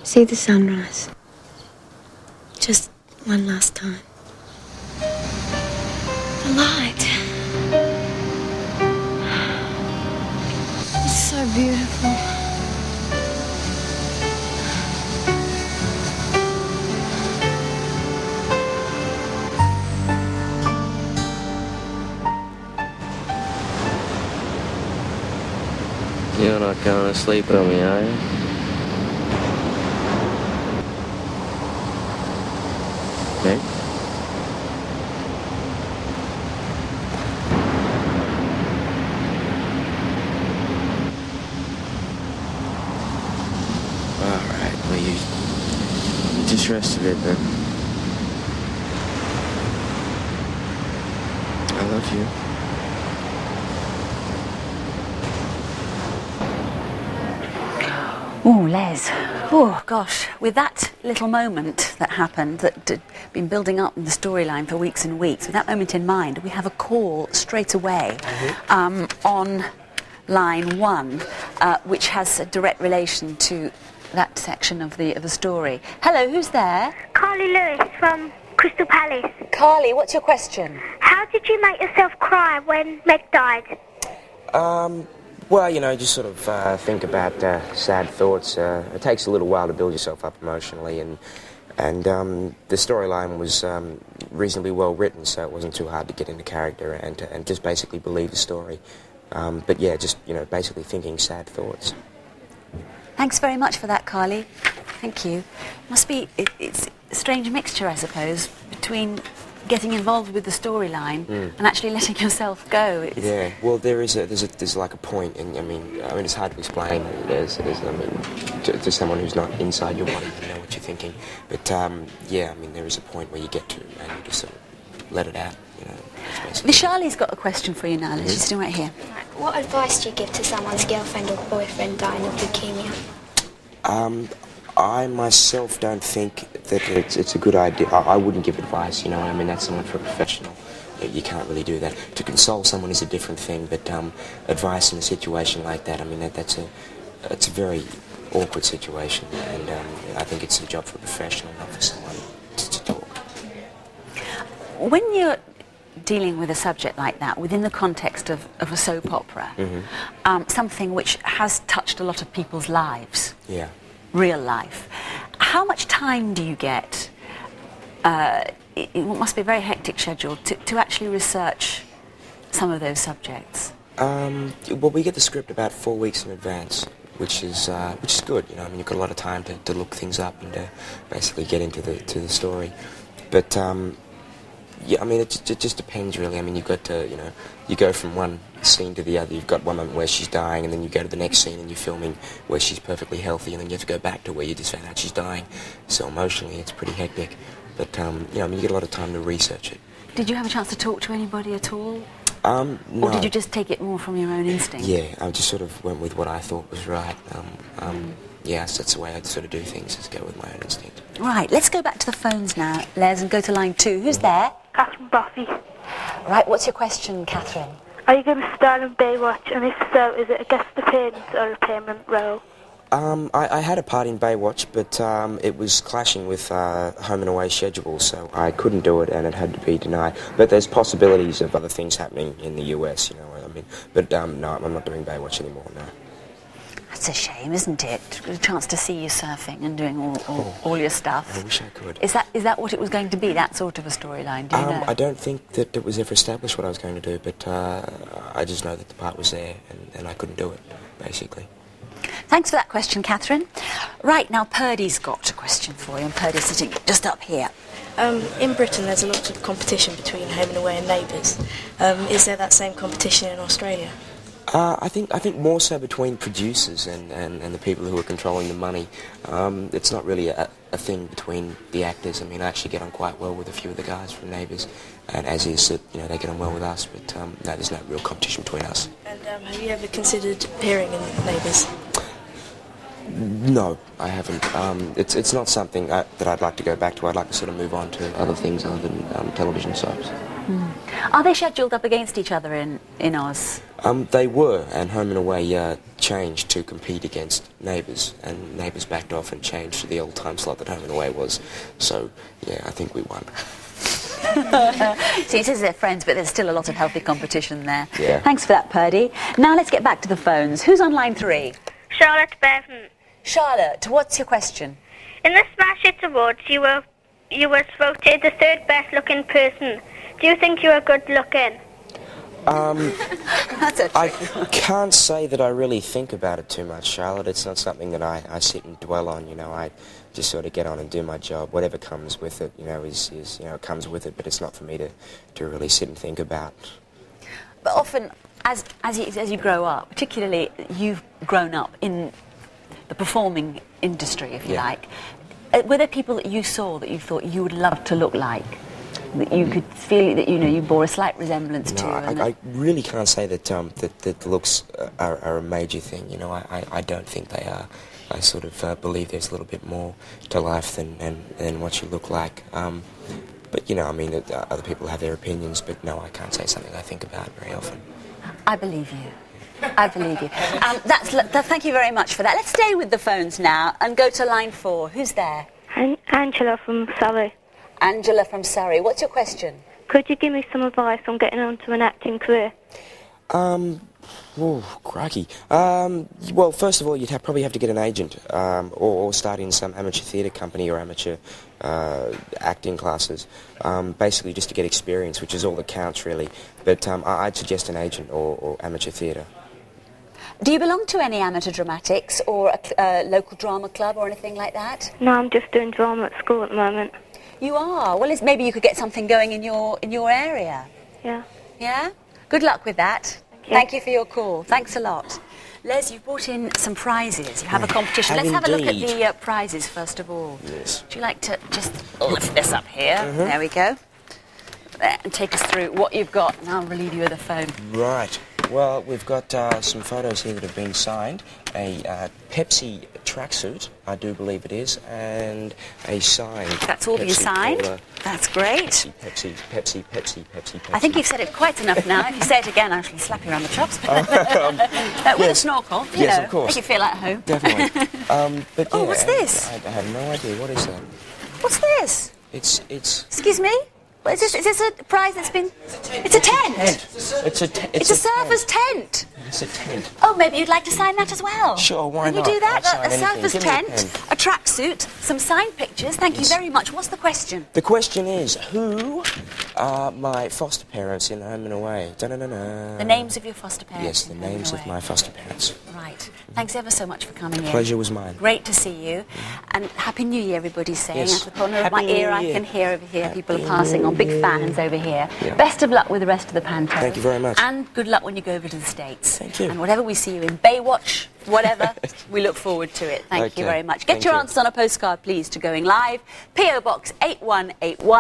See the sunrise. Just one last time. The light. It's so beautiful. You're not going to sleep on me, are you? Meg? Alright, well you just rest a bit then. I love you. Oh, Les. Oh, gosh. With that little moment that happened, that had been building up in the storyline for weeks and weeks, with that moment in mind, we have a call straight away on line 1, which has a direct relation to that section of the story. Hello, who's there? Carly Lewis from Crystal Palace. Carly, what's your question? How did you make yourself cry when Meg died? Well, you know, just sort of think about sad thoughts. It takes a little while to build yourself up emotionally, and the storyline was reasonably well written, so it wasn't too hard to get into character and just basically believe the story. But yeah, just, you know, basically thinking sad thoughts. Thanks very much for that, Carly. Thank you. Must be, it's a strange mixture, I suppose, between getting involved with the storyline and actually letting yourself go. Yeah, well, there's like a point, and I mean, it's hard to explain to someone who's not inside your body to know what you're thinking. But yeah, I mean, there is a point where you get to, and you just sort of let it out, you know. Vishali's got a question for you now. She's sitting right here. What advice do you give to someone's girlfriend or boyfriend dying of leukemia? I myself don't think that it's a good idea. I wouldn't give advice, you know. I mean, that's someone for a professional. You can't really do that. To console someone is a different thing, but advice in a situation like that, I mean, it's a very awkward situation, and I think it's a job for a professional, not for someone to talk. When you're dealing with a subject like that within the context of a soap opera, something which has touched a lot of people's lives, real life, how much time do you get, it must be a very hectic schedule, to actually research some of those subjects? Well, we get the script about 4 weeks in advance, which is good, you know. I mean, you've got a lot of time to look things up and to basically get into the story. But yeah, I mean, it just depends, really. I mean, you've got to, you know, you go from one scene to the other. You've got one moment where she's dying, and then you go to the next scene and you're filming where she's perfectly healthy, and then you have to go back to where you just found out she's dying. So emotionally, it's pretty hectic. But, you know, I mean, you get a lot of time to research it. Did you have a chance to talk to anybody at all? No. Or did you just take it more from your own instinct? Yeah, I just sort of went with what I thought was right. Yes, that's the way I'd sort of do things, is go with my own instinct. Right, let's go back to the phones now, Les, and go to line 2. Who's there? Catherine Buffy. Right, what's your question, Catherine? Are you going to star in Baywatch, and if so, is it a guest appearance or a permanent role? I had a part in Baywatch, but it was clashing with home and away schedules, so I couldn't do it, and it had to be denied. But there's possibilities of other things happening in the US, you know what I mean. But no, I'm not doing Baywatch anymore, no. That's a shame, isn't it? A chance to see you surfing and doing all your stuff. I wish I could. Is that what it was going to be, that sort of a storyline? Do you know? I don't think that it was ever established what I was going to do, but I just know that the part was there, and I couldn't do it, basically. Thanks for that question, Catherine. Right, now Purdy's got a question for you, and Purdy's sitting just up here. In Britain there's a lot of competition between home and away and neighbours. Is there that same competition in Australia? I think more so between producers and the people who are controlling the money. It's not really a thing between the actors. I mean, I actually get on quite well with a few of the guys from Neighbours, and as is that, you know, they get on well with us, but no, there's no real competition between us. And have you ever considered appearing in Neighbours? No, I haven't. It's not something that I'd like to go back to. I'd like to sort of move on to other things other than television soaps. Are they scheduled up against each other in Oz? They were, and Home and Away changed to compete against Neighbours, and Neighbours backed off and changed to the old time slot that Home and Away was. So, yeah, I think we won. See, it says they're friends, but there's still a lot of healthy competition there. Yeah. Thanks for that, Purdy. Now let's get back to the phones. Who's on line 3? Charlotte Bevan. Charlotte, what's your question? In the Smash Hits Awards, you were voted the third best looking person. Do you think you are good looking? That's a I trick. can't say that I really think about it too much, Charlotte. It's not something that I sit and dwell on, you know. I just sort of get on and do my job. Whatever comes with it, you know, is you know, it comes with it, but it's not for me to really sit and think about. But often, as you grow up, particularly you've grown up in the performing industry, if you like, were there people that you saw that you thought you would love to look like? That you could feel that, you know, you bore a slight resemblance to? I really can't say that that the looks are a major thing. You know, I don't think they are. I sort of believe there's a little bit more to life than what you look like. But, you know, I mean, other people have their opinions, but no, I can't say something I think about very often. I believe you. I believe you. Thank you very much for that. Let's stay with the phones now and go to line 4. Who's there? Angela from Surrey. Angela from Surrey. What's your question? Could you give me some advice on getting onto an acting career? Oh, crikey. Well, first of all, you'd probably have to get an agent, or start in some amateur theatre company or amateur acting classes, basically just to get experience, which is all that counts, really. But I'd suggest an agent or amateur theatre. Do you belong to any amateur dramatics or a local drama club or anything like that? No, I'm just doing drama at school at the moment. You are? Well, maybe you could get something going in your area. Yeah. Yeah? Good luck with that. Thank you for your call. Thanks a lot. Les, you've brought in some prizes. You have a competition. Let's have a look at the prizes first of all. Yes. Would you like to just lift this up here? There we go. There, and take us through what you've got, and I'll relieve you of the phone. Right. Well, we've got some photos here that have been signed. A Pepsi tracksuit, I do believe it is, and a sign. That's all been signed. That's great. Pepsi. I think you've said it quite enough now. If you say it again, I'll actually slap you around the chops. With a snorkel, yes, of course. Make you feel at home. Definitely. But Oh, yeah, what's this? I have no idea. What is that? What's this? It's. Excuse me? What is this? Is this a prize that's been... It's a tent. It's a surfer's tent. It's a tent. Oh, maybe you'd like to sign that as well. Sure, why Can not? you do that? I'll A sign surfer's anything. Give me a tent, pen. a tracksuit, some signed pictures. Thank you very much. What's the question? The question is, who are my foster parents in Home and Away? Da-na-na-na. The names of your foster parents. Yes, the in Home and names of Away. my foster parents. Right. Thanks ever so much for coming in. Pleasure was mine. Great to see you. And Happy New Year, everybody's saying. Yes. At the corner of Happy my New ear, I Year. can hear over here. People are Happy passing on. Big New fans over here. Yeah. Best of luck with the rest of the panto. Thank you very much. And good luck when you go over to the States. Thank you. And whatever we see you in, Baywatch, whatever, we look forward to it. Thank you Okay. very much. Get Thank your you. answers on a postcard, please, to Going Live. P.O. Box 8181.